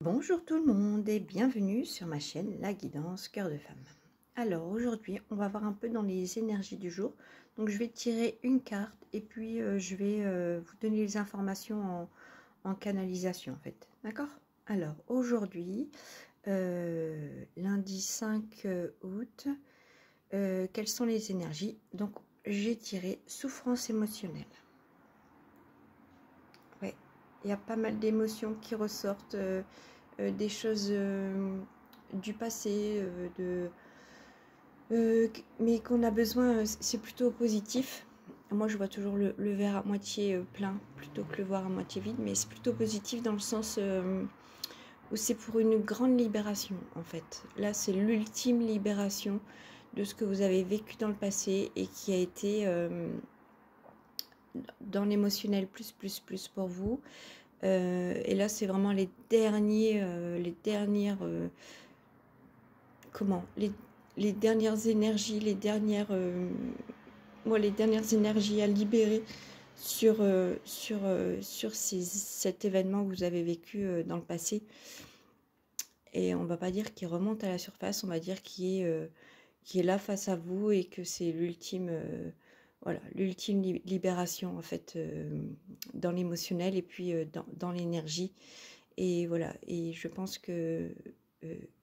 Bonjour tout le monde et bienvenue sur ma chaîne La Guidance Cœur de Femme. Alors aujourd'hui on va voir un peu dans les énergies du jour. Donc je vais tirer une carte et puis je vais vous donner les informations en canalisation en fait. D'accord? Alors aujourd'hui, lundi 5 août, quelles sont les énergies? Donc j'ai tiré souffrance émotionnelle. Ouais, il y a pas mal d'émotions qui ressortent. Des choses du passé, mais qu'on a besoin, c'est plutôt positif. Moi, je vois toujours le verre à moitié plein plutôt que le voir à moitié vide, mais c'est plutôt positif dans le sens où c'est pour une grande libération, en fait. Là, c'est l'ultime libération de ce que vous avez vécu dans le passé et qui a été dans l'émotionnel plus pour vous. Et là, c'est vraiment les dernières énergies, les dernières énergies à libérer sur cet événement que vous avez vécu dans le passé. Et on va pas dire qu'il remonte à la surface, on va dire qu'il est là face à vous et que c'est l'ultime voilà, l'ultime libération en fait dans l'émotionnel et puis dans l'énergie. Et voilà, et je pense que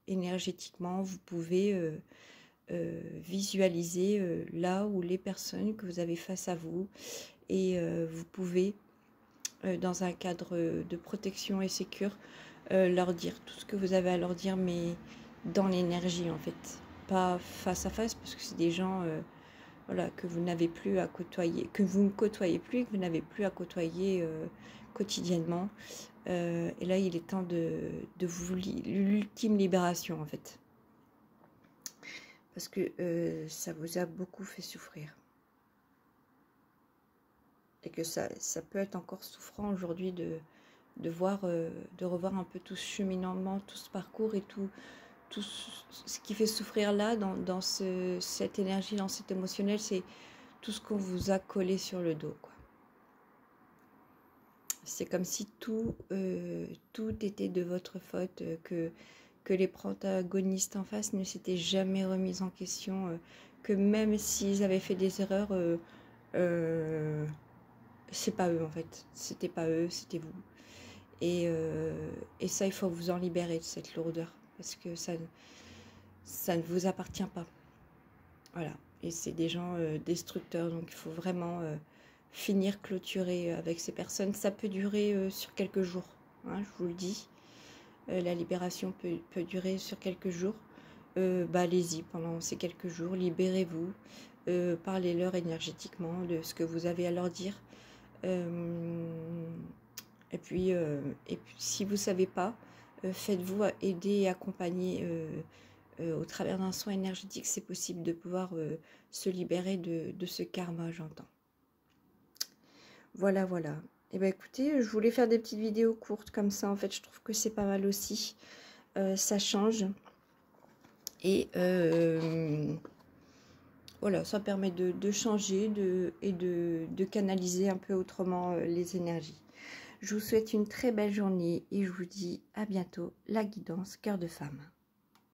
énergétiquement, vous pouvez visualiser là où les personnes que vous avez face à vous et vous pouvez, dans un cadre de protection et sécure, leur dire tout ce que vous avez à leur dire, mais dans l'énergie en fait, pas face à face parce que c'est des gens voilà, que vous n'avez plus à côtoyer, que vous ne côtoyez plus et que vous n'avez plus à côtoyer quotidiennement. Et là, il est temps de vous l'ultime libération en fait. Parce que ça vous a beaucoup fait souffrir. Et que ça peut être encore souffrant aujourd'hui de revoir un peu tout ce cheminement, tout ce parcours et tout ce qui fait souffrir là, dans cette énergie, dans cet émotionnel, c'est tout ce qu'on vous a collé sur le dos, quoi. C'est comme si tout était de votre faute, que les protagonistes en face ne s'étaient jamais remis en question, que même s'ils avaient fait des erreurs, c'est pas eux en fait, c'était pas eux, c'était vous. Et ça, il faut vous en libérer de cette lourdeur, parce que ça ne vous appartient pas. Voilà, et c'est des gens destructeurs, donc il faut vraiment finir, clôturer avec ces personnes. Ça peut durer sur quelques jours, hein, je vous le dis. La libération peut durer sur quelques jours. Allez-y pendant ces quelques jours, libérez-vous, parlez-leur énergétiquement de ce que vous avez à leur dire. Et puis si vous ne savez pas, faites-vous aider et accompagner au travers d'un soin énergétique. C'est possible de pouvoir se libérer de ce karma, j'entends. Voilà. Et bien écoutez, je voulais faire des petites vidéos courtes comme ça, en fait, je trouve que c'est pas mal aussi. Ça change. Et voilà, ça permet de changer et de canaliser un peu autrement les énergies. Je vous souhaite une très belle journée et je vous dis à bientôt. La Guidance Cœur de Femme.